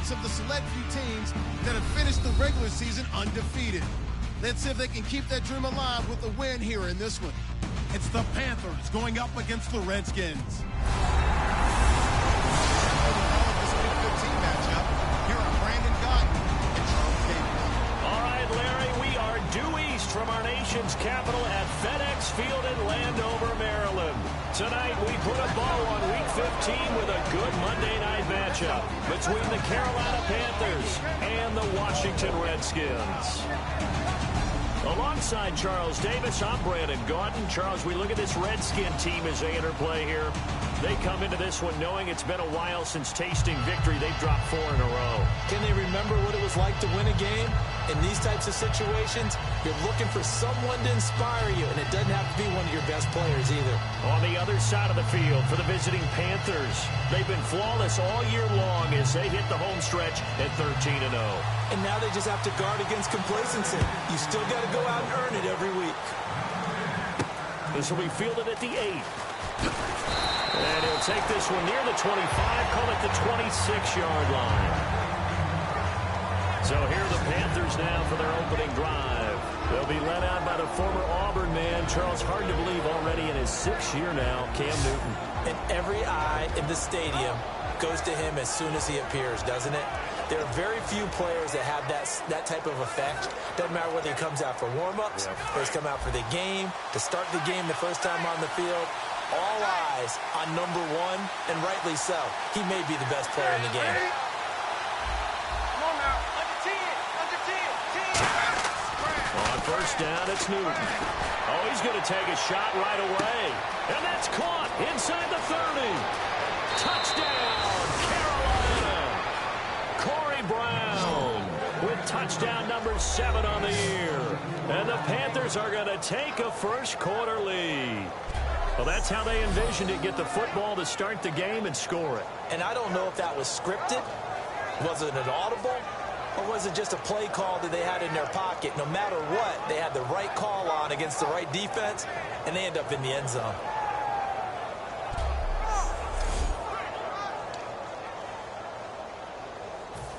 ranks of the select few teams that have finished the regular season undefeated. Let's see if they can keep that dream alive with a win here in this one. It's the Panthers going up against the Redskins. From our nation's capital at FedEx Field in Landover, Maryland. Tonight, we put a bow on Week 15 with a good Monday night matchup between the Carolina Panthers and the Washington Redskins. Alongside Charles Davis, I'm Brandon Gaudin. Charles, we look at this Redskin team as they interplay here. They come into this one knowing it's been a while since tasting victory. They've dropped 4 in a row. Can they remember what it was like to win a game? In these types of situations, you're looking for someone to inspire you, and it doesn't have to be one of your best players either. On the other side of the field for the visiting Panthers, they've been flawless all year long as they hit the home stretch at 13-0. And now they just have to guard against complacency. You still got to go out and earn it every week. This will be fielded at the 8. And he'll take this one near the 25, call it the 26-yard line. So here are the Panthers now for their opening drive. They'll be led out by the former Auburn man, Charles, hard to believe already in his 6th year now, Cam Newton. And every eye in the stadium goes to him as soon as he appears, doesn't it? There are very few players that have that type of effect. Doesn't matter whether he comes out for warm-ups or he's come out for the game, to start the game the first time on the field. All eyes on number 1, and rightly so. He may be the best player in the game. On first down, it's Newton. Oh, he's going to take a shot right away. And that's caught inside the 30. Touchdown, Carolina. Corey Brown with touchdown number 7 on the year. And the Panthers are going to take a first-quarter lead. Well, that's how they envisioned it, get the football to start the game and score it. And I don't know if that was scripted. Was it an audible? Or was it just a play call that they had in their pocket? No matter what, they had the right call on against the right defense, and they end up in the end zone.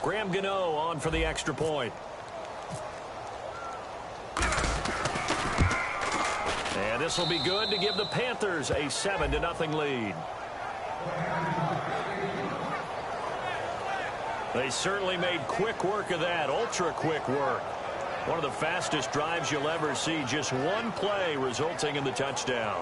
Graham Gano on for the extra point. And this will be good to give the Panthers a 7-0 lead. They certainly made quick work of that, ultra-quick work. One of the fastest drives you'll ever see, just one play resulting in the touchdown.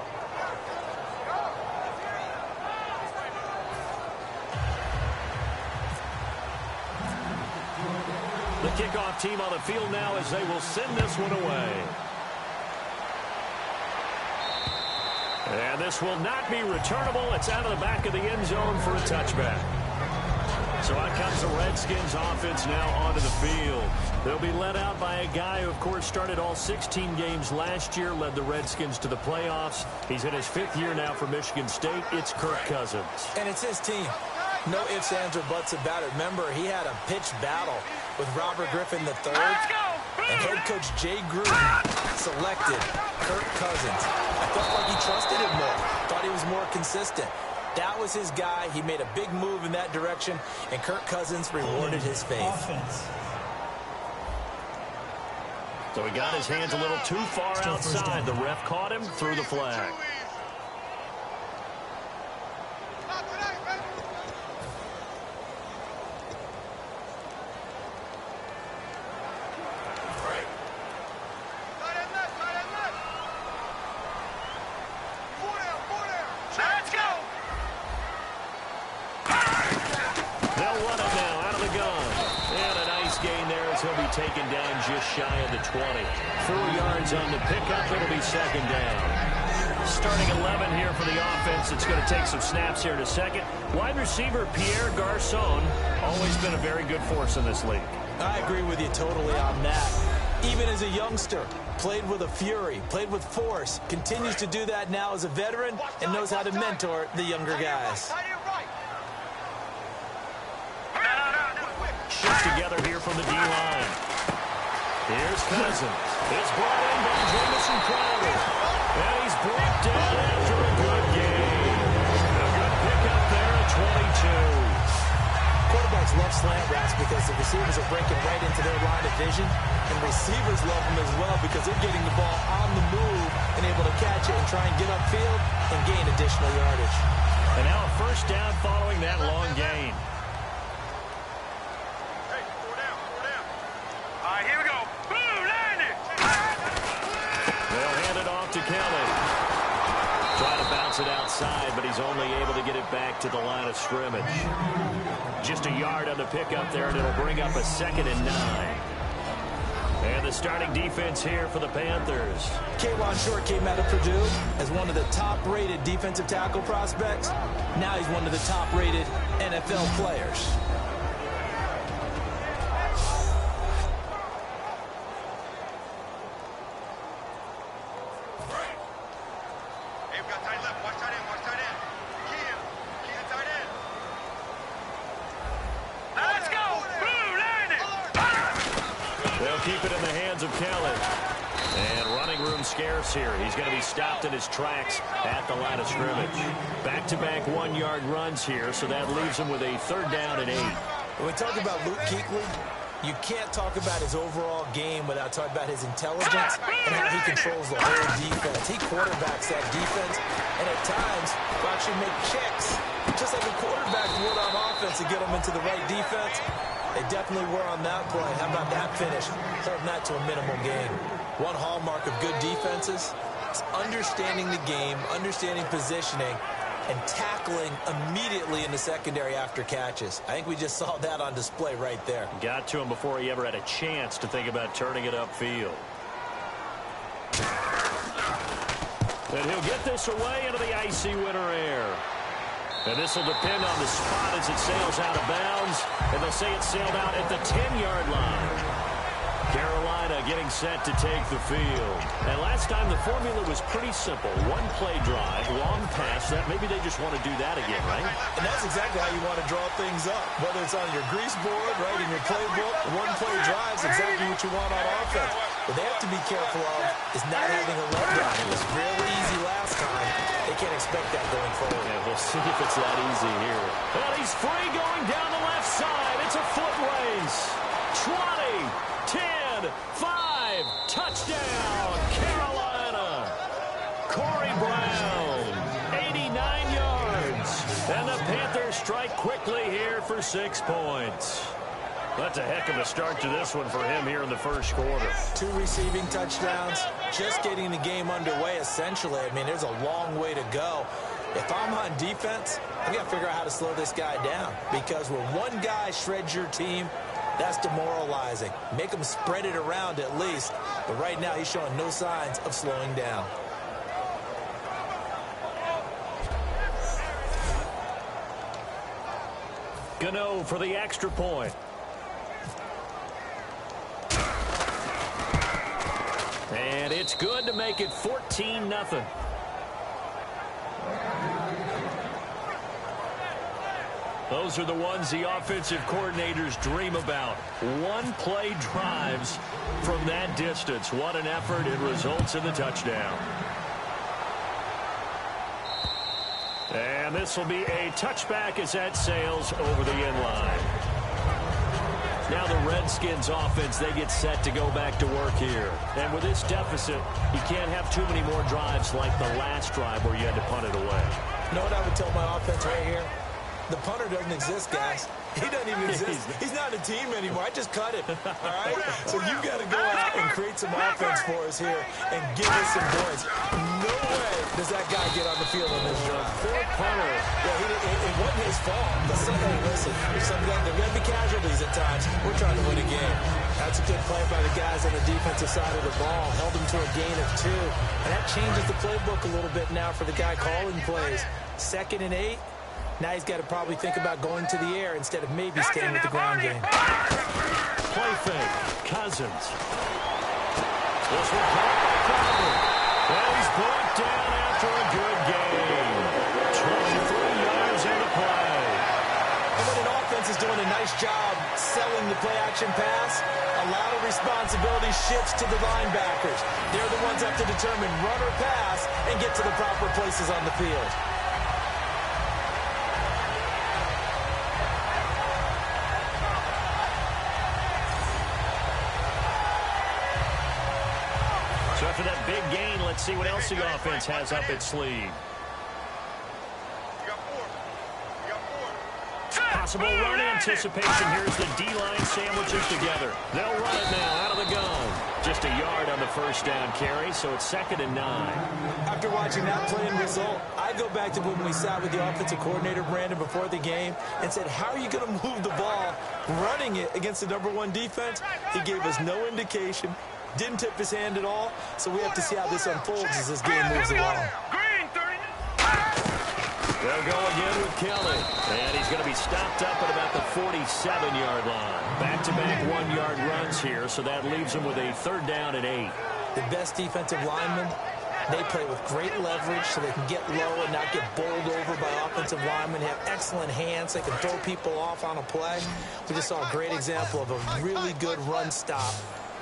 The kickoff team on the field now as they will send this one away. And this will not be returnable. It's out of the back of the end zone for a touchback. So out comes the Redskins offense now onto the field. They'll be led out by a guy who, of course, started all 16 games last year, led the Redskins to the playoffs. He's in his 5th year now for Michigan State. It's Kirk Cousins. And it's his team. No ifs, ands, or buts about it. Remember, he had a pitched battle with Robert Griffin III. And head coach Jay Gruden selected Kirk Cousins. I felt like he trusted him more. Thought he was more consistent. That was his guy. He made a big move in that direction, and Kirk Cousins rewarded his faith. So he got his hands a little too far outside. The ref caught him, threw the flag. Taken down just shy of the 20. 4 yards on the pickup. It'll be 2nd down. Starting 11 here for the offense. It's going to take some snaps here in a second. Wide receiver Pierre Garçon, always been a very good force in this league. I agree with you totally on that. Even as a youngster, played with a fury, played with force, continues to do that now as a veteran, and knows how to mentor the younger guys. Shift together here from the D-line. Here's Cousins. It's brought in by Jamison Crowder. And he's brought down after a good game. A good pickup there at 22. quarterbacks love slant routes because the receivers are breaking right into their line of vision, and receivers love them as well because they're getting the ball on the move and able to catch it and try and get upfield and gain additional yardage. And now a first down following that long gain. Hey, 4 down, 4 down. All right, here we go. Boom, landed. They'll hand it off to Kelly. Trying to bounce it outside, but he's only able to get it back to the line of scrimmage. Just a yard on the pickup there, and it'll bring up a 2nd and 9. And the starting defense here for the Panthers. K'Wan Short came out of Purdue as one of the top-rated defensive tackle prospects. Now he's one of the top-rated NFL players. Hey, we got tight left. Watch tight end, watch tight end. Key to tight end. Let's go. Boom, landed. They'll keep it in the hands of Kelly. And running room scarce here. He's going to be stopped in his tracks at the line of scrimmage. Back-to-back 1-yard runs here, so that leaves him with a 3rd down and 8. When we talk about Luke Kuechly, you can't talk about his overall game without talking about his intelligence and how he controls the whole defense. He quarterbacks that defense, and at times will actually make checks, just like a quarterback would on offense to get them into the right defense. They definitely were on that play. How about that finish? Holding that to a minimal gain. One hallmark of good defenses is understanding the game, understanding positioning, and tackling immediately in the secondary after catches. I think we just saw that on display right there. Got to him before he ever had a chance to think about turning it upfield. And he'll get this away into the icy winter air. And this will depend on the spot as it sails out of bounds. And they'll say it sailed out at the 10-yard line. Carolina getting set to take the field. And last time the formula was pretty simple. One play drive, long pass. That maybe they just want to do that again, right? And that's exactly how you want to draw things up. Whether it's on your grease board, right, in your playbook, one play drive is exactly what you want on offense. What they have to be careful of is not having a letdown. It was really easy last time. They can't expect that going forward. Yeah, we'll see if it's that easy here. Well, he's free going down the left side. It's a foot race. 20, 10, 5, touchdown, Carolina. Corey Brown, 89 yards. And the Panthers strike quickly here for 6 points. That's a heck of a start to this one for him here in the first quarter. 2 receiving touchdowns, just getting the game underway, essentially. I mean, there's a long way to go. If I'm on defense, I've got to figure out how to slow this guy down, because when one guy shreds your team, that's demoralizing. Make him spread it around at least. But right now, he's showing no signs of slowing down. Gano for the extra point. And it's good to make it 14-0. Those are the ones the offensive coordinators dream about. One-play drives from that distance. What an effort. It results in the touchdown. And this will be a touchback as that sails over the end line. Now the Redskins offense, they get set to go back to work here. And with this deficit, you can't have too many more drives like the last drive where you had to punt it away. You know what I would tell my offense right here? The punter doesn't exist, guys. He doesn't even exist. He's not a team anymore. I just cut him. All right? So you've got to go out and create some offense for us here and give us some points. No way does that guy get on the field in this drive. Poor punter. Yeah, it wasn't his fault. But hey, listen, there are going to be casualties at times. We're trying to win a game. That's a good play by the guys on the defensive side of the ball. Held them to a gain of 2. And that changes the playbook a little bit now for the guy calling plays. 2nd and 8. Now he's got to probably think about going to the air instead of maybe staying with the ground game. Play fake. Cousins. This one caught by Crowder. And he's brought down after a good game. 23 yards in the play. And when an offense is doing a nice job selling the play-action pass, a lot of responsibility shifts to the linebackers. They're the ones that have to determine run or pass and get to the proper places on the field. big gain. Let's see what else the offense has up its sleeve. Possible run anticipation. Here's the D-line sandwiches together. They'll run it now out of the gun. Just a yard on the first down carry, so it's 2nd and 9. After watching that play and result, I go back to when we sat with the offensive coordinator, Brandon, before the game and said, how are you going to move the ball running it against the #1 defense? He gave us no indication, didn't tip his hand at all, so we have to see how this unfolds as this game moves along. They'll go again with Kelly, and he's going to be stopped up at about the 47-yard line. Back-to-back 1-yard runs here, so that leaves him with a 3rd down and 8. The best defensive linemen, they play with great leverage so they can get low and not get bowled over by offensive linemen. They have excellent hands. They can throw people off on a play. We just saw a great example of a really good run stop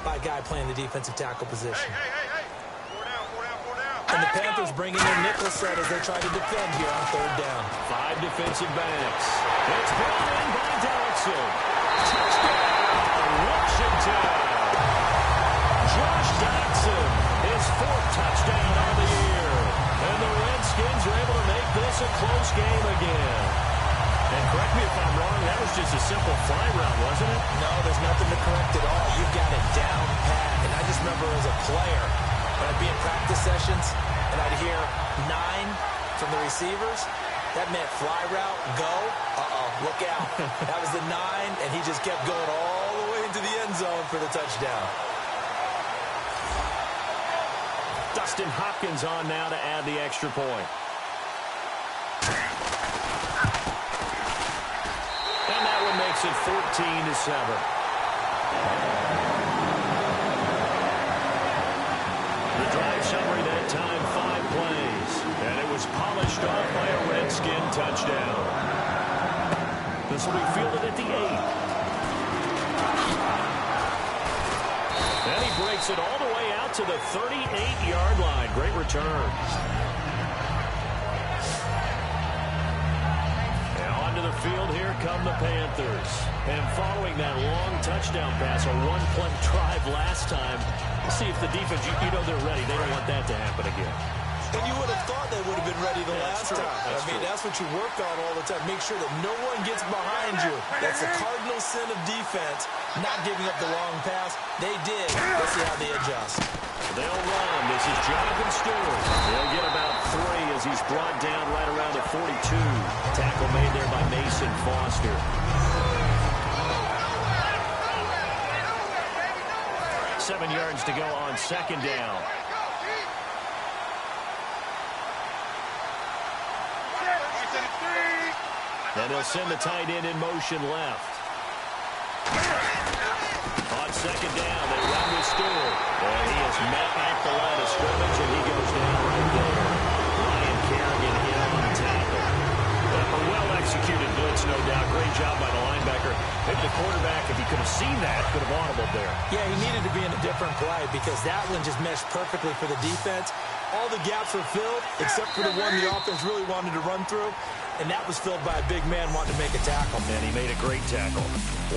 by a guy playing the defensive tackle position. And the Panthers bring in their nickel set as they try to defend here on 3rd down. 5 defensive backs. It's brought in by Dodson. Touchdown, Washington. Josh Dodson, his 4th touchdown on the year. And the Redskins are able to make this a close game again. And correct me if I'm wrong, that was just a simple fly route, wasn't it? No, there's nothing to correct at all. You've got it down pat. And I just remember as a player, when I'd be in practice sessions and I'd hear 9 from the receivers, that meant fly route, go, look out. That was the 9, and he just kept going all the way into the end zone for the touchdown. Dustin Hopkins on now to add the extra point. And that one makes it 14-7. Drive summary that time, 5 plays. And it was polished off by a Redskin touchdown. This will be fielded at the 8. And he breaks it all the way out to the 38-yard line. Great return. And onto the field, here come the Panthers. And following that long touchdown pass, a 1-play drive last time, we'll see if the defense, you know they're ready. They don't want that to happen again. And you would have thought they would have been ready the last time. That's what you work on all the time. Make sure that no one gets behind you. That's the cardinal sin of defense, not giving up the long pass. They did. Let's see how they adjust. They'll run. This is Jonathan Stewart. They'll get about 3 as he's brought down right around the 42. Tackle made there by Mason Foster. 7 yards to go on 2nd down. And they'll send the tight end in motion left. On 2nd down, they run with Stewart. And he is met at the line of scrimmage, and he goes down right there. Ryan Kerrigan in on the tackle. A well-executed blitz, no doubt. Great job by the linebacker. Maybe the quarterback, if he could have seen that, could have audibled there. Yeah, he needed to be in a different play because that one just meshed perfectly for the defense. All the gaps were filled except for the one the offense really wanted to run through, and that was filled by a big man wanting to make a tackle. And he made a great tackle.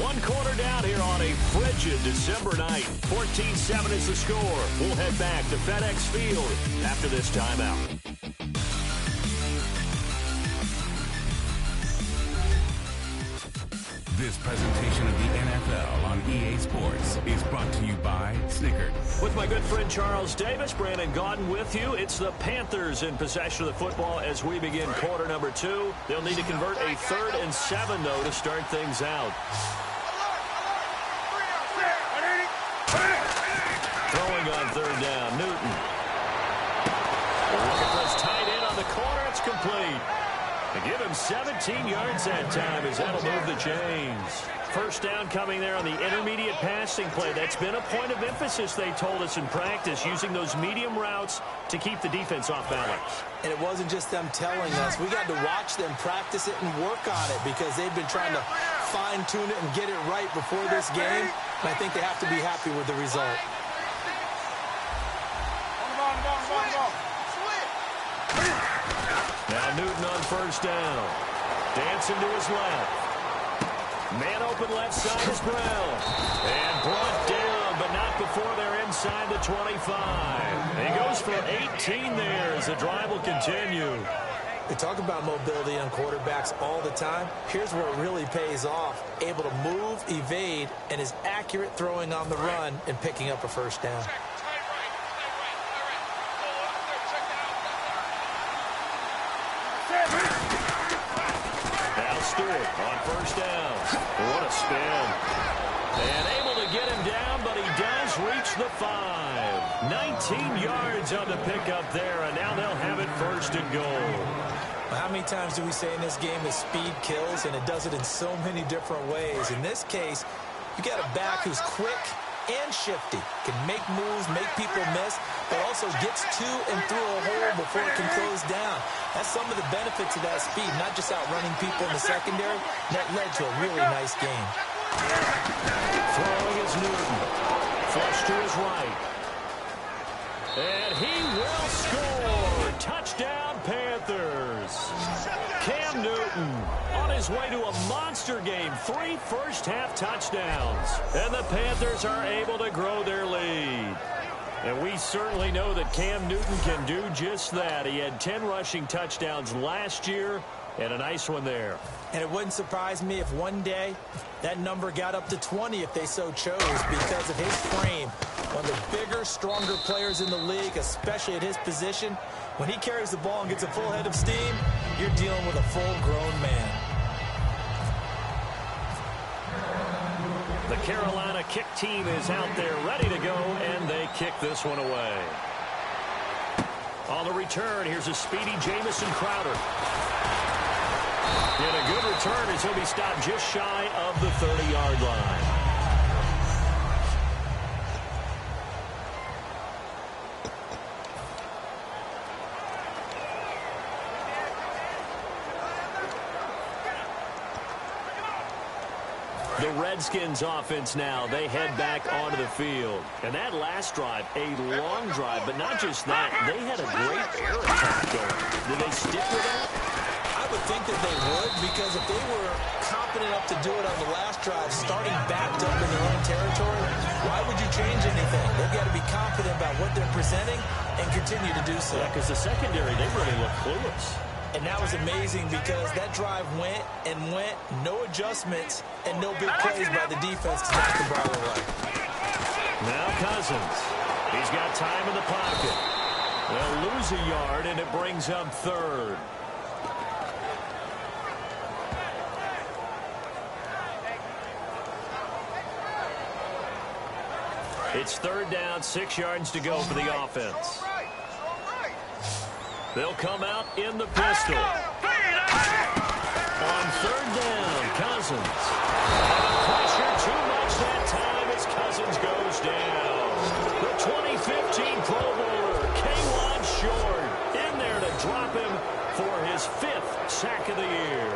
1 quarter down here on a frigid December night. 14-7 is the score. We'll head back to FedEx Field after this timeout. This presentation of the NFL on EA Sports is brought to you by Snickers. With my good friend Charles Davis, Brandon Gaudin with you. It's the Panthers in possession of the football as we begin quarter number 2. They'll need to convert a 3rd and 7, though, to start things out. Throwing on 3rd down, Newton. Looking for his tight end on the corner. It's complete. They give him 17 yards that time as that'll move the chains. First down coming there on the intermediate passing play. That's been a point of emphasis, they told us in practice, using those medium routes to keep the defense off balance. And it wasn't just them telling us. We got to watch them practice it and work on it because they've been trying to fine-tune it and get it right before this game. And I think they have to be happy with the result. Now Newton on first down. Dancing to his left. Man open left side is Brown. And brought down, but not before they're inside inside the 25. He goes for 18 there as the drive will continue. We talk about mobility on quarterbacks all the time. Here's where it really pays off. Able to move, evade, and is accurate throwing on the run and picking up a first down. Now Stewart on first down. What a spin. And able to get him down, but he does reach the 5. 19 yards on the pickup there, and now they'll have it first and goal. How many times do we say in this game that speed kills, and it does it in so many different ways? In this case, you got a back who's quick and shifty, can make moves, make people miss, but also gets to and through a hole before it can close down. That's some of the benefits of that speed, not just outrunning people in the secondary. That led to a really nice game. Throwing is Newton. Flush to his right. And he will score. Touchdown, Panthers. Cam Newton on his way to a monster game. 3 first-half touchdowns. And the Panthers are able to grow their lead. And we certainly know that Cam Newton can do just that. He had 10 rushing touchdowns last year and a nice one there. And it wouldn't surprise me if one day that number got up to 20 if they so chose, because of his frame. One of the bigger, stronger players in the league, especially at his position. When he carries the ball and gets a full head of steam, you're dealing with a full-grown man. The Carolina kick team is out there ready to go, and they kick this one away. On the return, here's a speedy Jamison Crowder. And a good return as he'll be stopped just shy of the 30-yard line. The Redskins offense now, they head back onto the field. And that last drive, a long drive, but not just that, they had a great air attack going. Did they stick with that? I would think that they would, because if they were confident enough to do it on the last drive, starting backed up in their own territory, why would you change anything? They've got to be confident about what they're presenting and continue to do so. Yeah, because the secondary, they really look clueless. And that was amazing because that drive went and went, no adjustments, and no big plays by the defense to knock the ball away. Now Cousins. He's got time in the pocket. They'll lose a yard, and it brings up third. It's third down, 6 yards to go for the offense. They'll come out in the pistol. On third down, Cousins. And the pressure too much that time as Cousins goes down. The 2015 Pro Bowler, K1 Short, in there to drop him for his 5th sack of the year.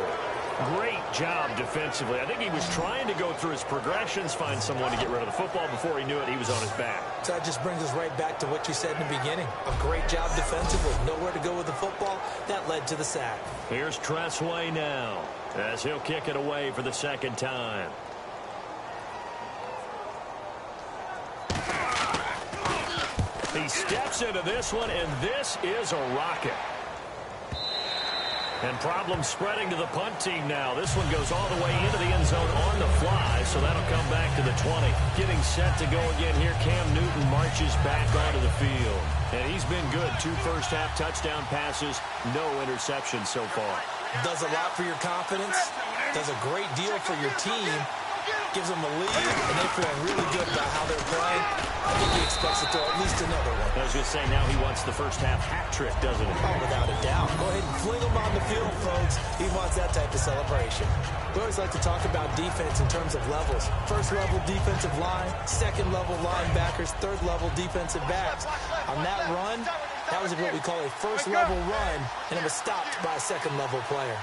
Great job defensively. I think he was trying to go through his progressions, find someone to get rid of the football. Before he knew it, he was on his back. So that just brings us right back to what you said in the beginning. A great job defensively. Nowhere to go with the football. That led to the sack. Here's Tressway now as he'll kick it away for the second time. He steps into this one, and this is a rocket. And problems spreading to the punt team now. This one goes all the way into the end zone on the fly, so that'll come back to the 20. Getting set to go again here, Cam Newton marches back onto the field. And he's been good. 2 first-half touchdown passes, no interceptions so far. Does a lot for your confidence, does a great deal for your team, gives them a lead, and they feel really good about how they're playing. I think he expects to throw at least another one. I was going to say, now he wants the first-half hat trick, doesn't he? Oh, without a doubt. Go ahead and fling him on the field, folks. He wants that type of celebration. We always like to talk about defense in terms of levels. First-level defensive line, second-level linebackers, third-level defensive backs. On that run, that was what we call a first-level run, and it was stopped by a second-level player.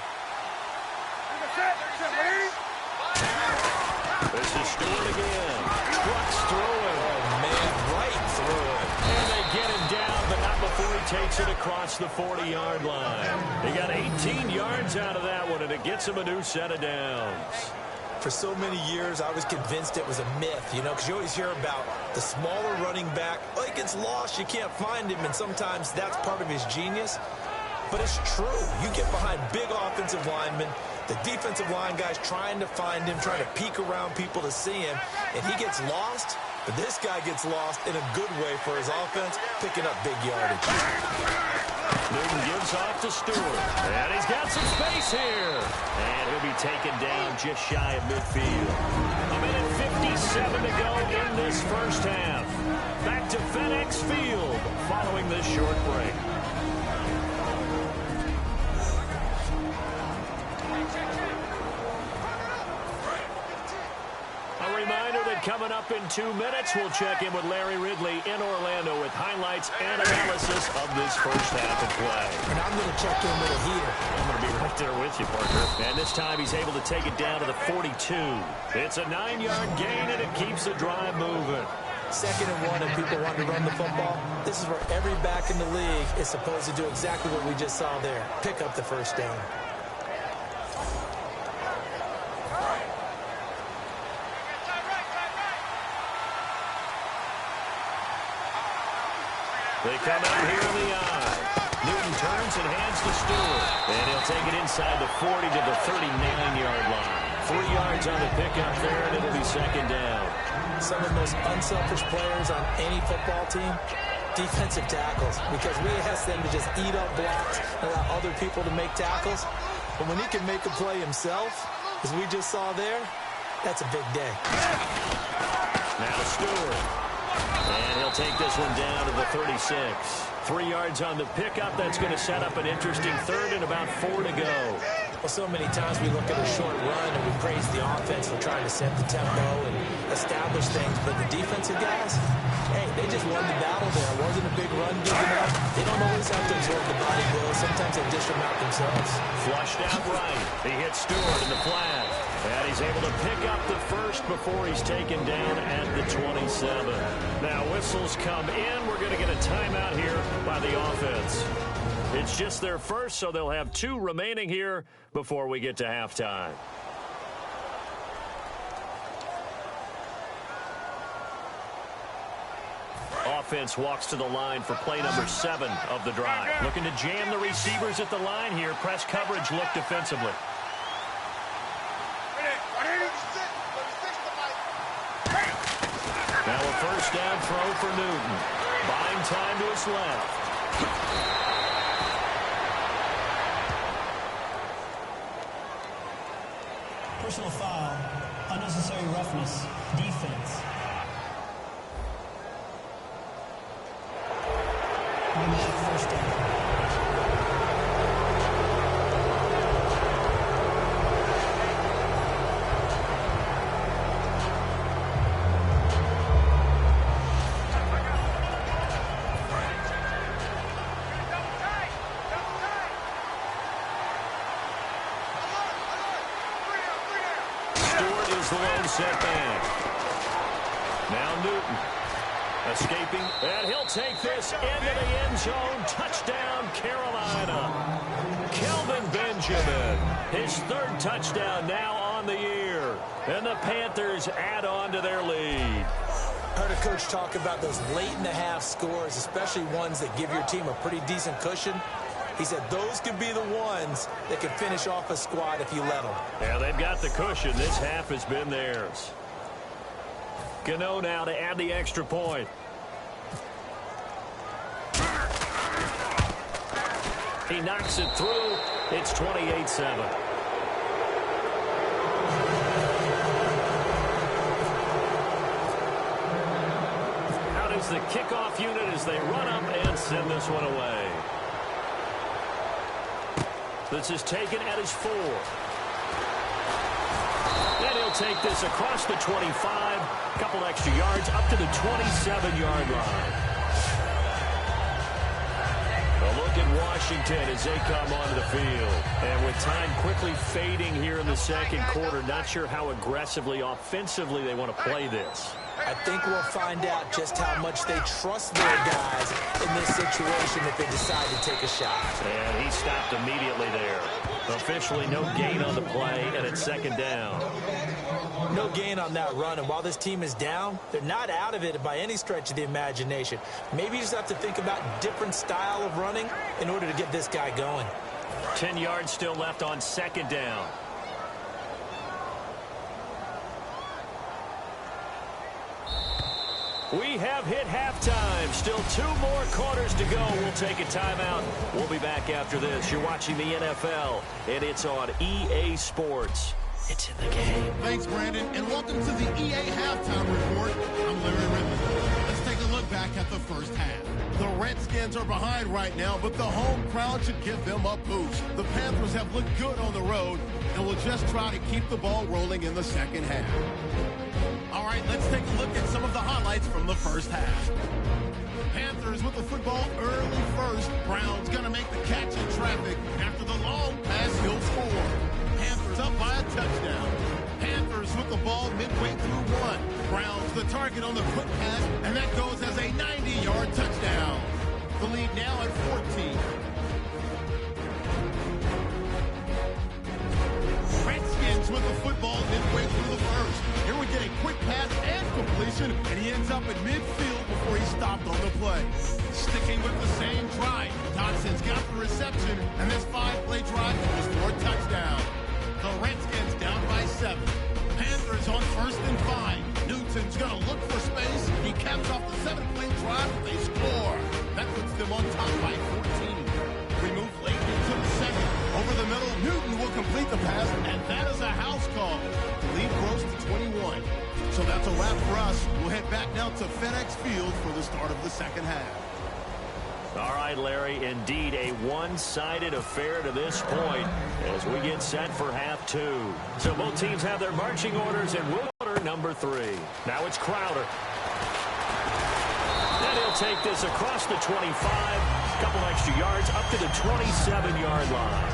This is Stewart again. Trucks through it. Oh, man, right through it. And they get him down, but not before he takes it across the 40-yard line. They got 18 yards out of that one, and it gets him a new set of downs. for so many years, I was convinced it was a myth, you know, because you always hear about the smaller running back. Oh, he gets lost, you can't find him, and sometimes that's part of his genius. But it's true. You get behind big offensive linemen, the defensive line guys trying to find him, trying to peek around people to see him, and he gets lost. But this guy gets lost in a good way for his offense, picking up big yardage. Newton gives off to Stewart. And he's got some space here. And he'll be taken down just shy of midfield. A minute 57 to go in this first half. Back to FedEx Field following this short break. Coming up in 2 minutes, we'll check in with Larry Ridley in Orlando with highlights and analysis of this first half of play. And I'm going to check in with a heater. I'm going to be right there with you, partner. And this time he's able to take it down to the 42. It's a 9-yard gain, and it keeps the drive moving. 2nd and 1, and people want to run the football. This is where every back in the league is supposed to do exactly what we just saw there. Pick up the first down. They come out here in the eye. Newton turns and hands to Stewart. And he'll take it inside the 40 to the 39-yard line. 3 yards on the pickup there, and it'll be 2nd down. Some of the most unselfish players on any football team, defensive tackles. Because we ask them to just eat up blocks and allow other people to make tackles. But when he can make a play himself, as we just saw there, that's a big day. Now Stewart. And he'll take this one down to the 36. 3 yards on the pickup. That's going to set up an interesting 3rd and about 4 to go. Well, so many times we look at a short run and we praise the offense for trying to set the tempo and establish things. But the defensive guys, hey, they just won the battle there. It wasn't a big run given up. They don't always have to absorb the body blows. Sometimes they dish them out themselves. Flushed out right. He hits Stewart in the flat. And he's able to pick up the first before he's taken down at the 27. Now whistles come in. We're going to get a timeout here by the offense. It's just their first, so they'll have 2 remaining here before we get to halftime. Offense walks to the line for play number 7 of the drive. Looking to jam the receivers at the line here. Press coverage look defensively. Now a first down throw for Newton. Buying time to his left. Personal foul, unnecessary roughness, defense. First down. Setback. Now Newton escaping, and he'll take this into the end zone. Touchdown, Carolina. Kelvin Benjamin, his 3rd touchdown now on the year, and the Panthers add on to their lead. I heard a coach talk about those late-in-the-half scores, especially ones that give your team a pretty decent cushion. He said those could be the ones that could finish off a squad if you let them. Yeah, they've got the cushion. This half has been theirs. Gano now to add the extra point. He knocks it through. It's 28-7. Out is the kickoff unit as they run up and send this one away. This is taken at his 4. And he'll take this across the 25. A couple extra yards up to the 27-yard line. A look at Washington as they come onto the field. And with time quickly fading here in the second quarter, not sure how aggressively, offensively they want to play this. I think we'll find out just how much they trust their guys in this situation if they decide to take a shot. And he stopped immediately there. Officially no gain on the play, and it's 2nd down. No gain on that run, and while this team is down, they're not out of it by any stretch of the imagination. Maybe you just have to think about different style of running in order to get this guy going. 10 yards still left on second down. We have hit halftime. Still 2 more quarters to go. We'll take a timeout. We'll be back after this. You're watching the NFL, and it's on EA Sports. It's in the game. Thanks, Brandon, and welcome to the EA Halftime Report. I'm Larry Ridley. Let's take a look back at the first half. The Redskins are behind right now, but the home crowd should give them a boost. The Panthers have looked good on the road, and will just try to keep the ball rolling in the second half. All right, let's take a look at some of the highlights from the first half. Panthers with the football early first. Brown's going to make the catch in traffic. After the long pass, he'll score. Panthers up by a touchdown. Panthers with the ball midway through 1. Brown's the target on the quick pass, and that goes as a 90-yard touchdown. The lead now at 14. Redskins with the football midway through the first. Here we get a quick pass and completion, and he ends up at midfield before he stopped on the play. Sticking with the same drive, Dotson's got the reception, and this 5-play drive goes for a touchdown. The Redskins down by 7. Panthers on 1st and 5. Newton's going to look for space. He caps off the 7-play drive, and they score. That puts them on top by 14. We move late into the second. Over the middle, Newton will complete the pass, and that is a house call. The lead grows to 21. So that's a wrap for us. We'll head back now to FedEx Field for the start of the second half. All right, Larry, indeed a one-sided affair to this point as we get set for half 2. So both teams have their marching orders, and we'll order number 3. Now it's Crowder. And he'll take this across the 25, a couple extra yards up to the 27-yard line.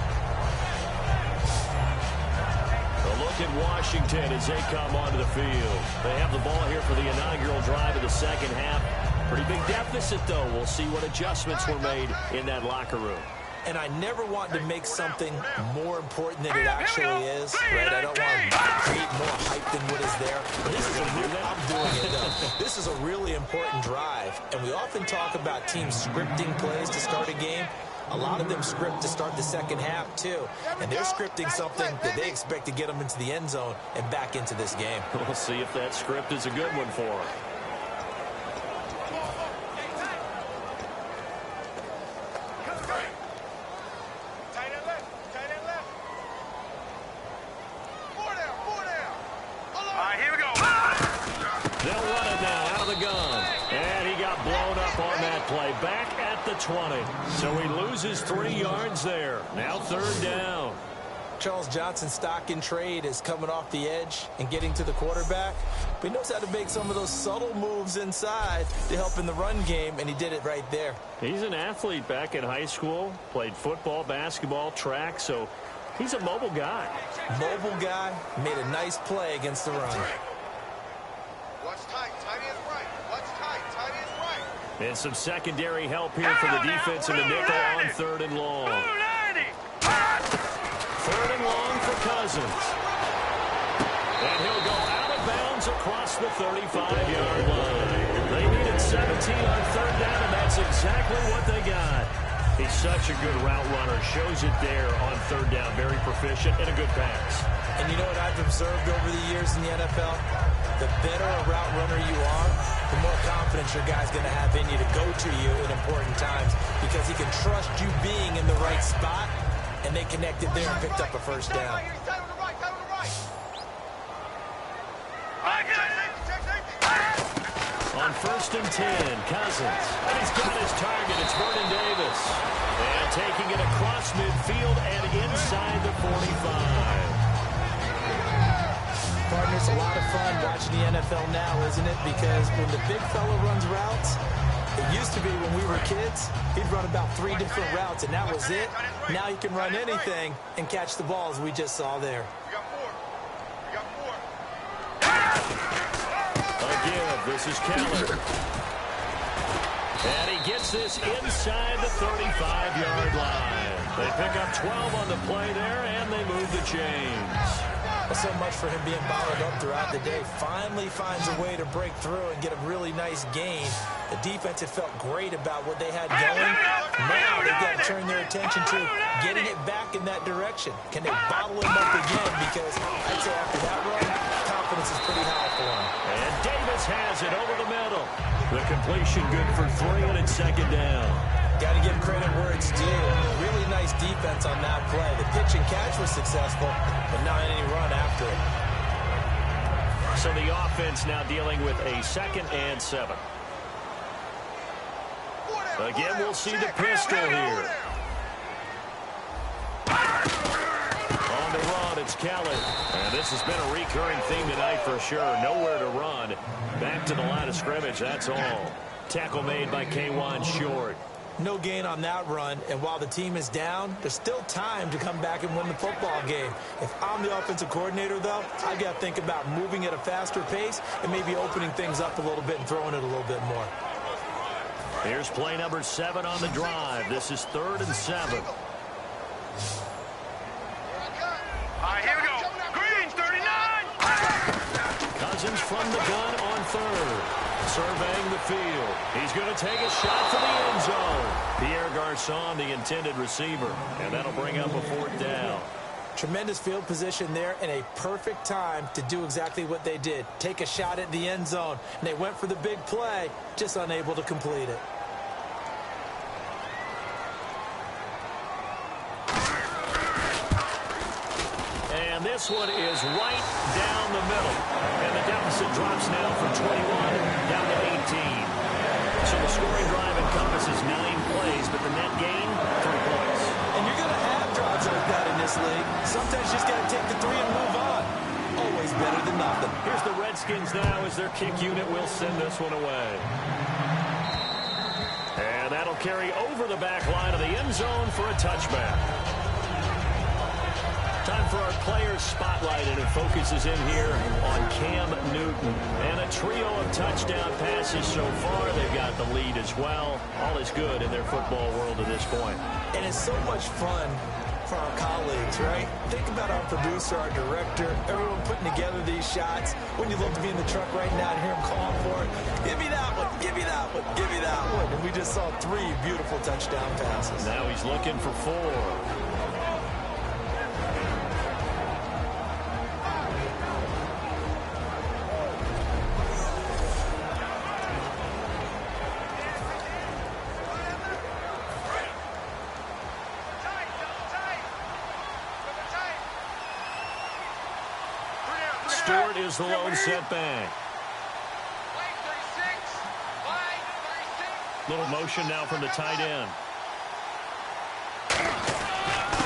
A look at Washington as they come onto the field. They have the ball here for the inaugural drive of the second half. Pretty big deficit, though. We'll see what adjustments were made in that locker room. And I never want to make something more important than it actually is. Right? I don't want to create more hype than what is there. But this is I'm doing it, though. This is a really important drive. And we often talk about teams scripting plays to start a game. A lot of them script to start the second half, too. And they're scripting something that they expect to get them into the end zone and back into this game. We'll see if that script is a good one for them. Back at the 20. So he loses 3 yards there. Now 3rd down. Charles Johnson's stock in trade is coming off the edge and getting to the quarterback. But he knows how to make some of those subtle moves inside to help in the run game, and he did it right there. He's an athlete back in high school. Played football, basketball, track, so he's a mobile guy. Mobile guy, made a nice play against the run. Watch tight. Tight is right. Watch tight. Tight is right. And some secondary help here for the defense in the nickel on 3rd and long. 3rd and long for Cousins. And he'll go out of bounds across the 35-yard line. They needed 17 on 3rd down, and that's exactly what they got. He's such a good route runner. Shows it there on 3rd down. Very proficient and a good pass. And you know what I've observed over the years in the NFL? The better a route runner you are, the more confidence your guy's going to have in you to go to you in important times because he can trust you being in the right spot, and they connected there and picked up a 1st down. On 1st and 10, Cousins. And he's got his target. It's Vernon Davis. And taking it across midfield and inside the 45. Partner, it's a lot of fun watching the NFL now, isn't it? Because when the big fella runs routes, it used to be when we were kids, he'd run about 3 different routes, and that was it. Now he can run anything and catch the ball, as we just saw there. Again, this is Keller. And he gets this inside the 35-yard line. They pick up 12 on the play there, and they move the chains. Well, so much for him being bottled up throughout the day. Finally finds a way to break through and get a really nice gain. The defense had felt great about what they had going. Now they've got to turn their attention to getting it back in that direction. Can they bottle him up again? Because I'd say after that run, confidence is pretty high for him. And Davis has it over the middle. The completion good for 3, and it's second down. Got to give credit where it's due. Really nice defense on that play. The pitch and catch was successful, but not any run after it. So the offense now dealing with a 2nd and 7. Again, we'll see the pistol here. On the run, it's Kelly. And this has been a recurring theme tonight for sure. Nowhere to run. Back to the line of scrimmage, that's all. Tackle made by K1 Short. No gain on that run, and while the team is down, there's still time to come back and win the football game. If I'm the offensive coordinator, though, I got to think about moving at a faster pace and maybe opening things up a little bit and throwing it a little bit more. Here's play number 7 on the drive. This is 3rd and 7. All right, here we go. Greens, 39. Cousins from the gun on 3rd. Surveying the field. He's going to take a shot to the end zone. Pierre Garçon, the intended receiver. And that'll bring up a 4th down. Tremendous field position there and a perfect time to do exactly what they did. Take a shot at the end zone. And they went for the big play, just unable to complete it. And this one is right down the middle. And the deficit drops now from 21 down to 18. So the scoring drive encompasses 9 plays, but the net gain, 3 points. And you're going to have drives like that in this league. Sometimes you just got to take the 3 and move on. Always better than nothing. Here's the Redskins now as their kick unit will send this one away. And that'll carry over the back line of the end zone for a touchback. Time for our players spotlight, and it focuses in here on Cam Newton. And a trio of touchdown passes so far. They've got the lead as well. All is good in their football world at this point. And it's so much fun for our colleagues, right? Think about our producer, our director, everyone putting together these shots. When you love to be in the truck right now and hear them calling for it, give me that one, give me that one, give me that one. And we just saw 3 beautiful touchdown passes. Now he's looking for 4. Stewart is the lone setback. Little motion now from the tight end.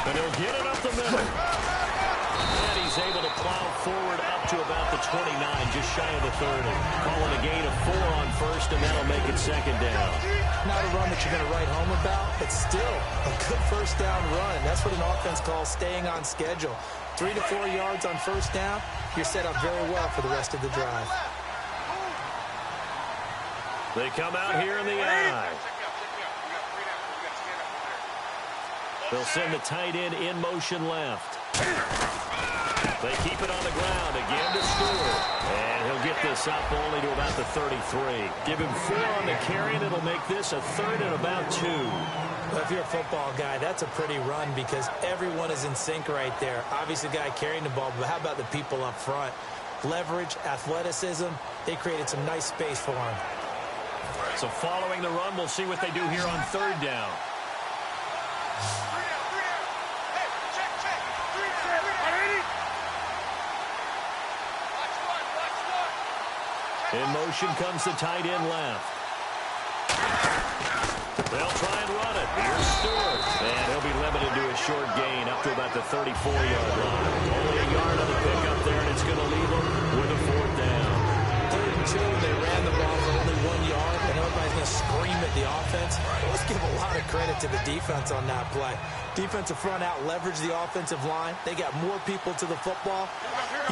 And he'll get it up the middle. And he's able to plow forward up to about the 29, just shy of the 30. Calling a gain of 4 on 1st, and that'll make it 2nd down. Not a run that you're going to write home about, but still a good 1st down run. That's what an offense calls staying on schedule. 3 to 4 yards on 1st down, you're set up very well for the rest of the drive. They come out here in the eye. They'll send the tight end in motion left. They keep it on the ground again to Stewart. And he'll get this up only to about the 33. Give him 4 on the carry, and it'll make this a 3rd and about 2. Well, if you're a football guy, that's a pretty run because everyone is in sync right there. Obviously, the guy carrying the ball, but how about the people up front? Leverage, athleticism, they created some nice space for him. So following the run, we'll see what they do here on 3rd down. In motion comes the tight end left. They'll try and run it. Here's Stewart. And he'll be limited to a short gain up to about the 34-yard line. Only a yard on the pickup there, and it's going to leave them with a 4th down. 3rd and 2, they ran the ball for only 1 yard, and everybody's going to scream at the offense. Let's give a lot of credit to the defense on that play. Defensive front out leveraged the offensive line. They got more people to the football.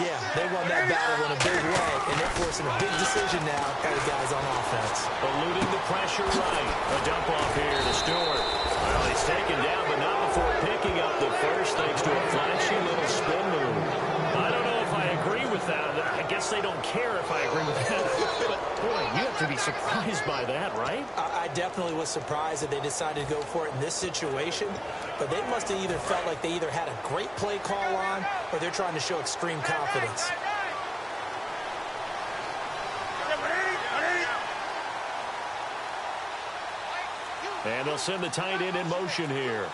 Yeah, they won that battle in a big way, and they're forcing a big decision now by the guys on offense. Eluding the pressure right. A dump off here to Stewart. Well, he's taken down, but not before picking up the first thanks to a flashy little spin move. I don't know I agree with that. I guess they don't care if I agree with that. But, boy, you have to be surprised by that, right? I definitely was surprised that they decided to go for it in this situation. But they must have either felt like they either had a great play call on or they're trying to show extreme confidence. And they'll send the tight end in motion here.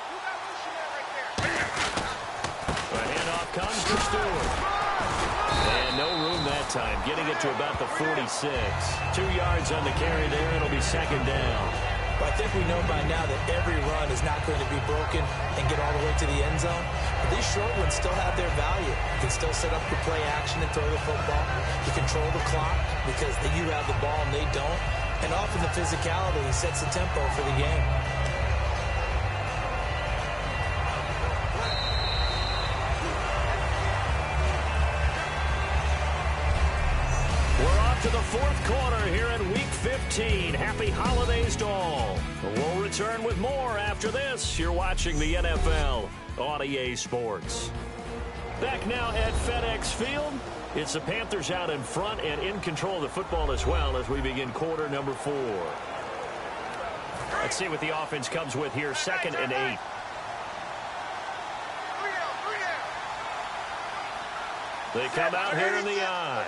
The handoff comes to Stewart. And no room that time, getting it to about the 46. 2 yards on the carry there. It'll be second down. Well, I think we know by now that every run is not going to be broken and get all the way to the end zone. But these short ones still have their value. You can still set up your play action and throw the football. You control the clock because you have the ball and they don't. And often the physicality sets the tempo for the game. We're off to the fourth quarter here in Week 15. Happy holidays to all. We'll return with more after this. You're watching the NFL on EA Sports. Back now at FedEx Field. It's the Panthers out in front and in control of the football as well as we begin quarter number 4. Let's see what the offense comes with here. 2nd and 8. They come out here in the eye.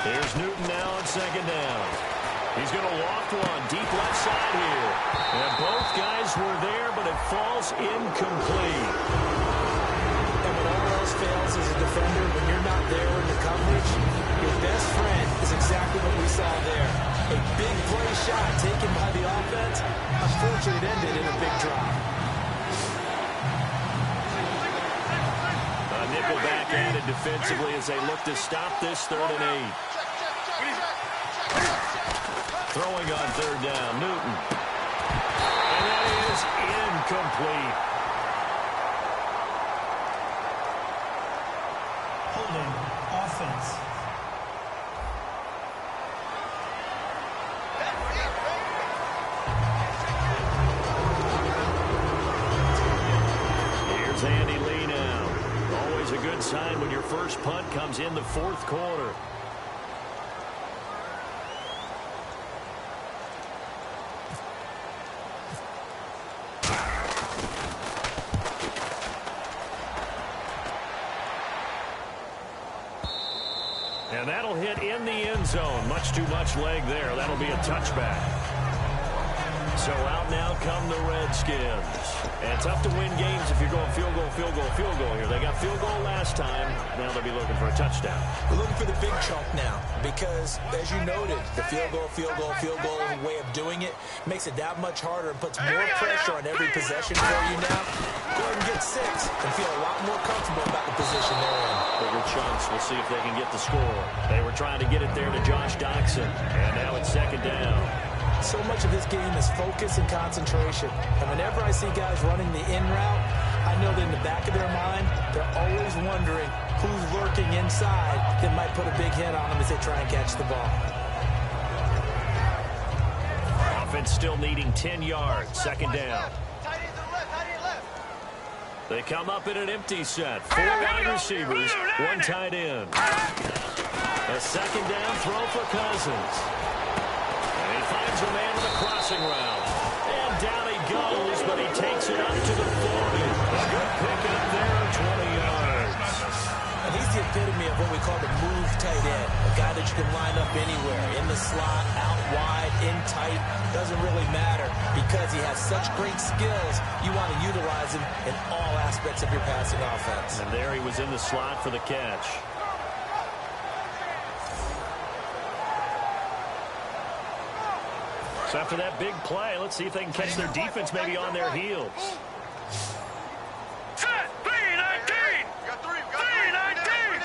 Here's Newton now on 2nd down. He's going to loft one deep left side here. And both guys were there, but it falls incomplete. And when all else fails as a defender, when you're not there in the coverage, your best friend is exactly what we saw there. A big play shot taken by the offense. Unfortunately, it ended in a big drop. Nickel back added defensively as they look to stop this 3rd and 8. Throwing on 3rd down, Newton. And that is incomplete. Holding offense. Here's Andy Lee now. Always a good sign when your first punt comes in the fourth quarter. And that'll hit in the end zone. Much too much leg there. That'll be a touchback. So out now come the Redskins. And tough to win games if you're going field goal, field goal, field goal here. They got field goal last time. Now they'll be looking for a touchdown. We're looking for the big chunk now because, as you noted, the field goal way of doing it makes it that much harder and puts more pressure on every possession for you now. Go ahead and get 6 and feel a lot more comfortable about the position they're in. Bigger chunks. We'll see if they can get the score. They were trying to get it there to Josh Doxson. And now it's 2nd down. So much of this game is focus and concentration. And whenever I see guys running the in route, I know that in the back of their mind, they're always wondering who's lurking inside that might put a big hit on them as they try and catch the ball. Offense still needing 10 yards. 2nd down. They come up in an empty set. 4 wide receivers, 1 tight end. A 2nd down throw for Cousins. And he finds a man in the crossing route. And down he goes, but he takes it up to the 40. A good pickup there of 20 yards. And he's the epitome of what we call the move tight end. A guy that you can line up anywhere. In the slot, out wide, in tight. Doesn't really matter because he has such great skills. You want to utilize him in all aspects of your passing offense. And there he was in the slot for the catch. So after that big play, let's see if they can catch their defense maybe on their heels. Set! 3-19! 3-19!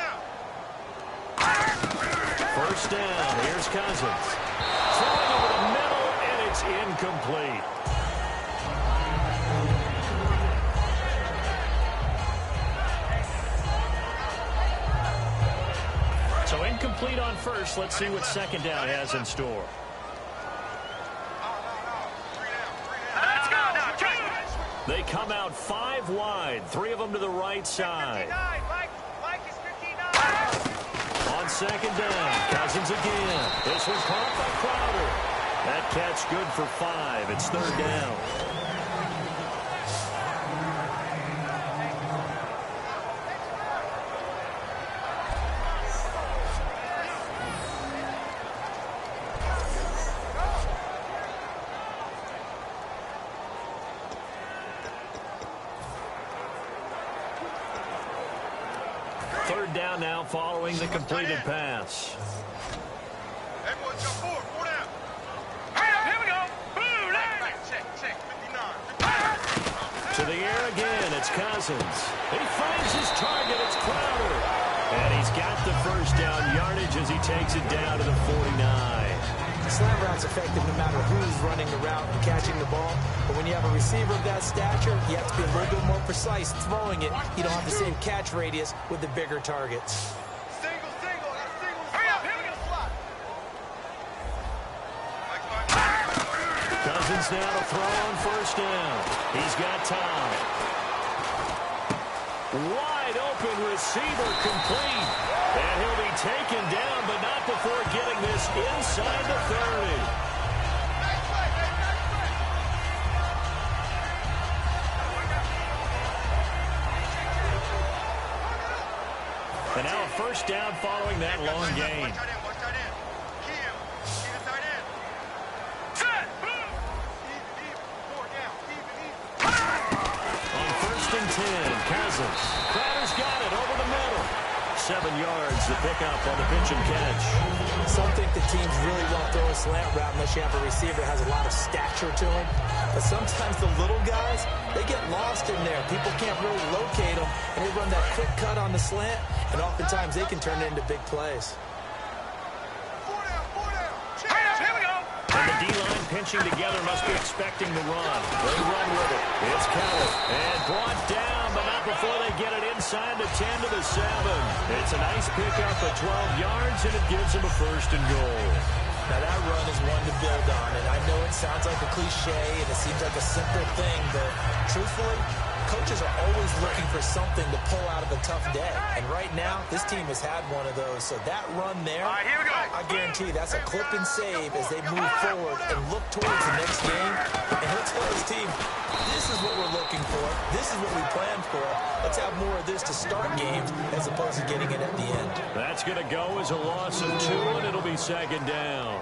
First down. Here's Cousins. Throwing over the middle, and it's incomplete. So incomplete complete on first. Let's see what second down has in store. They come out 5 wide, 3 of them to the right side. On second down, Cousins again. This was caught by Crowder. That catch good for 5. It's third down. Third down now following the completed pass. Everyone jump forward. 4 down. Here we go. Boom. Check. 59. To the air again. It's Cousins. He finds his target. It's Crowder. And he's got the first down yardage as he takes it down to the 49. Slant route's effective no matter who's running the route and catching the ball. But when you have a receiver of that stature, you have to be a little bit more precise throwing it. You don't have the same catch radius with the bigger targets. Single. Hurry up. Here we go. Cousins now to throw on first down. He's got time. Wide open receiver complete. And he'll be taken down, but not before getting this inside the 30. And now a first down following that long gain. Watch tight end. Key the tight end. Set. Even. 4 down. Even. On first and 10, Cousins. Crowder's got it over the middle. 7 yards to pick up on the pitch and catch. Some think the teams really won't throw a slant route unless you have a receiver that has a lot of stature to him. But sometimes the little guys, they get lost in there. People can't really locate them, and they run that quick cut on the slant, and oftentimes they can turn it into big plays. 4 down. Hurry up. Here we go. And the D-line pinching together must be expecting the run. They run with it. It's Kelly. And brought down, but not before they get it inside the 10 to the 7. It's a nice pickup of 12 yards, and it gives them a first and goal. Now that run is one to build on, and I know it sounds like a cliche, and it seems like a simple thing, but truthfully, coaches are always looking for something to pull out of a tough day. And right now, this team has had one of those. So that run there, All right, here we go. I guarantee that's a clip and save as they move forward and look towards the next game. And he'll tell his team, this is what we're looking for. This is what we planned for. Let's have more of this to start games as opposed to getting it at the end. That's going to go as a loss of 2, and it'll be second down.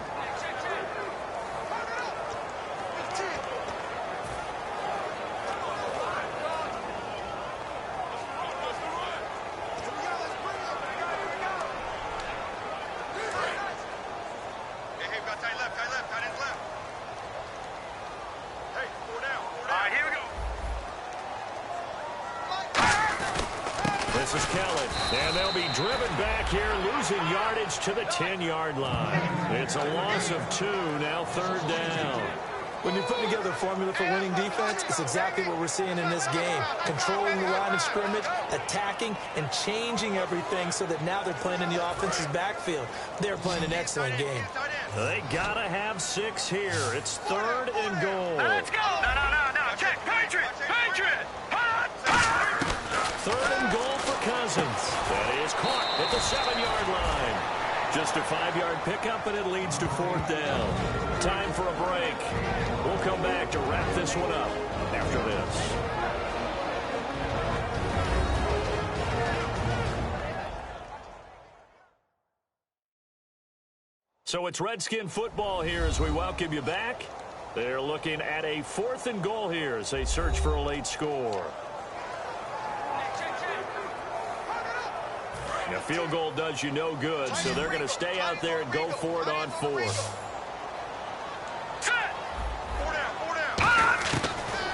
This is Kelly, and they'll be driven back here, losing yardage to the 10-yard line. It's a loss of 2, now third down. When you're putting together a formula for winning defense, it's exactly what we're seeing in this game. Controlling the line of scrimmage, attacking, and changing everything so that now they're playing in the offense's backfield. They're playing an excellent game. They got to have 6 here. It's third and goal. Let's go. No. Check. Patriot. Third and goal for Cousins. That is caught at the 7-yard line. Just a 5-yard pickup, and it leads to fourth down. Time for a break. We'll come back to wrap this one up after this. So it's Redskin football here as we welcome you back. They're looking at a 4th and goal here as they search for a late score. A field goal does you no good, so they're going to stay out there and go for it on 4th.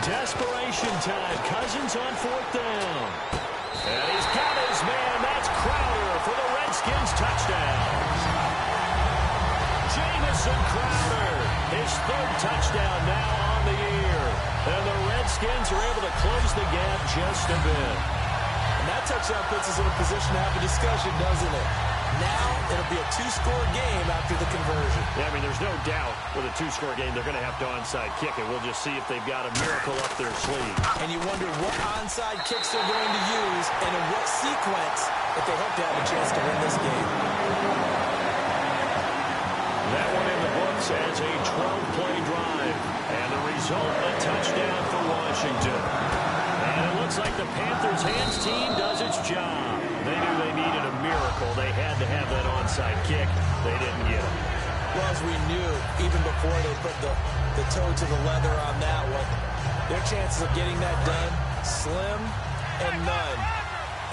Desperation time. Cousins on 4th down. And he's got his man. That's Crowder for the Redskins touchdown. Jamison Crowder, his 3rd touchdown now on the year. And the Redskins are able to close the gap just a bit. And that touchdown puts us in a position to have a discussion, doesn't it? now it'll be a two-score game after the conversion. Yeah, I mean, there's no doubt with a two-score game they're going to have to onside kick it. We'll just see if they've got a miracle up their sleeve. And you wonder what onside kicks they're going to use and in what sequence if they hope to have a chance to win this game. That one in the books as a 12-play drive. And the result, a touchdown for Washington. And it looks like the Panthers' hands team does its job. They knew they needed a miracle. They had to have that onside kick. They didn't get it. Well, as we knew, even before they put the toe to the leather on that one, their chances of getting that done, slim and none.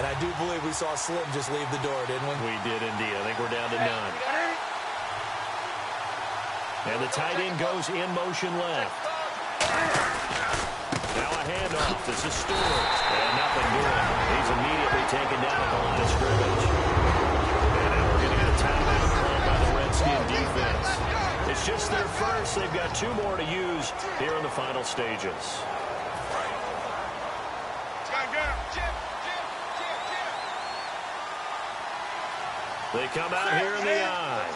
And I do believe we saw Slim just leave the door, didn't we? We did indeed. I think we're down to none. And the tight end goes in motion left. Now a handoff. This is Stewart. And nothing doing. He's immediately taken down at the line of scrimmage. And now we're going to get a timeout called by the Redskin defense. It's just their first. They've got two more to use here in the final stages. They come out here in the eye.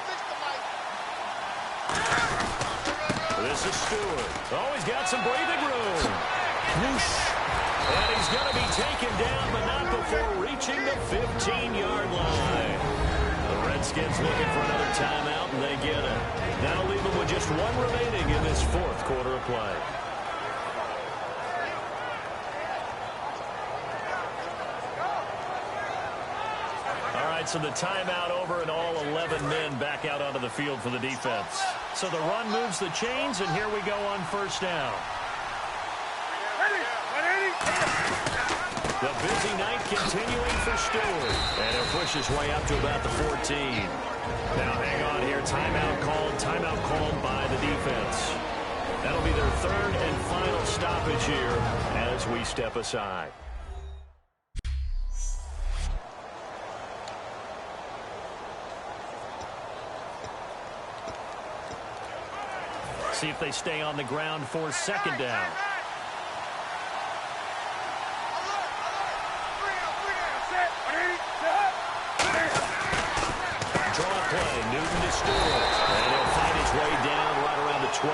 This is Stewart. Oh, he's got some breathing room. Whoosh. And he's going to be taken down, but not before reaching the 15-yard line. The Redskins looking for another timeout, and they get it. That'll leave them with just one remaining in this fourth quarter of play. All right, so the timeout over and all 11 men back out onto the field for the defense. So the run moves the chains, and here we go on first down. The busy night continuing for Stewart. And he'll push his way up to about the 14. Now hang on here. Timeout called by the defense. That'll be their third and final stoppage here as we step aside. See if they stay on the ground for second down. Draw play, Newton to Stewart. And he'll find his way down right around the 12.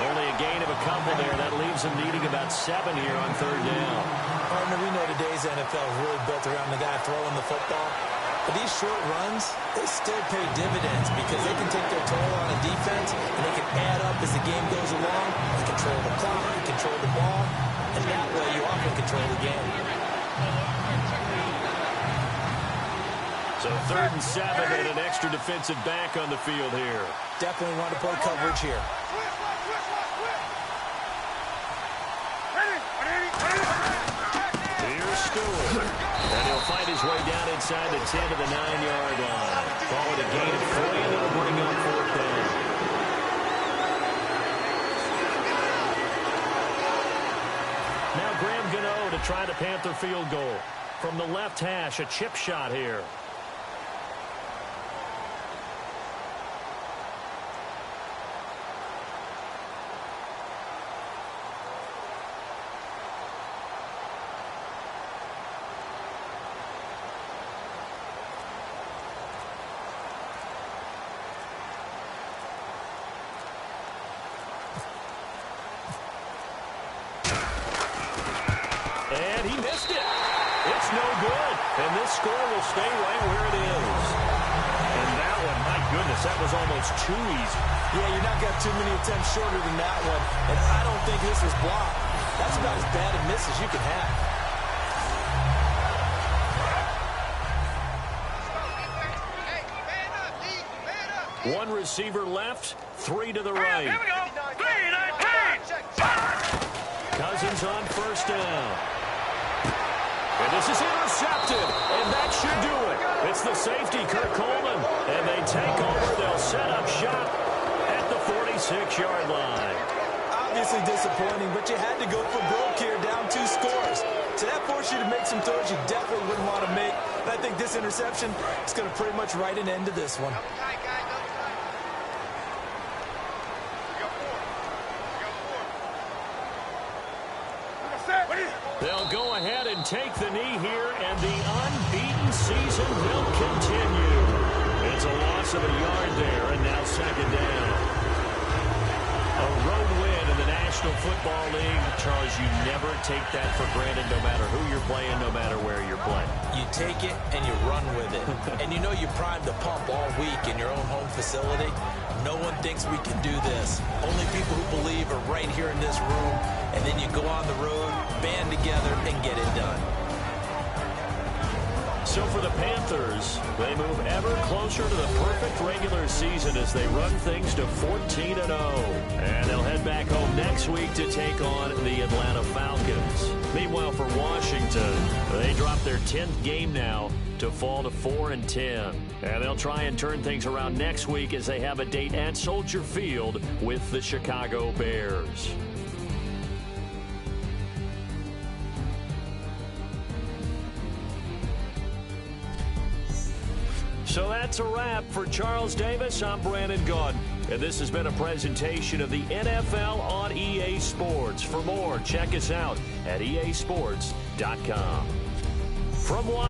Only a gain of a couple there. That leaves him needing about 7 here on third down. Partner, we know today's NFL is really built around the guy throwing the football. But these short runs, they still pay dividends because they can take their toll on a defense and they can add up as the game goes along. You control the clock, you control the ball, and that way you often control the game. So 3rd and 7 and an extra defensive back on the field here. Definitely want to play coverage here. Here's Stewart. And he'll find his way down inside the 10 to the 9-yard line. Call it a gain of 3, and it'll bring up fourth down. Now Graham Gano to try the Panther field goal. From the left hash, a chip shot here. And he missed it. It's no good. And this score will stay right where it is. And that one, my goodness, that was almost too easy. Yeah, you're not got too many attempts shorter than that one. And I don't think this was blocked. That's about as bad a miss as you can have. One receiver left, 3 to the right. Here we go. 3-19. Cousins on first down. And this is intercepted, and that should do it. It's the safety, Kirk Coleman, and they take over. They'll set up shop at the 46-yard line. Obviously disappointing, but you had to go for broke here, down 2 scores. So that forced you to make some throws you definitely wouldn't want to make. And I think this interception is going to pretty much write an end to this one. They'll go ahead and take the knee here, and the unbeaten season will continue. That's a loss of a yard there, and now second down. A road win in the National Football League. Charles, you never take that for granted no matter who you're playing, no matter where you're playing. You take it and you run with it. And you know you primed the pump all week in your own home facility. No one thinks we can do this. Only people who believe are right here in this room. And then you go on the road, band together, and get it done. So for the Panthers, they move ever closer to the perfect regular season as they run things to 14-0. And they'll head back home next week to take on the Atlanta Falcons. Meanwhile, for Washington, they drop their 10th game now to fall to 4-10. And they'll try and turn things around next week as they have a date at Soldier Field with the Chicago Bears. So that's a wrap. For Charles Davis, I'm Brandon Gaudin. And this has been a presentation of the NFL on EA Sports. For more, check us out at easports.com. From Washington.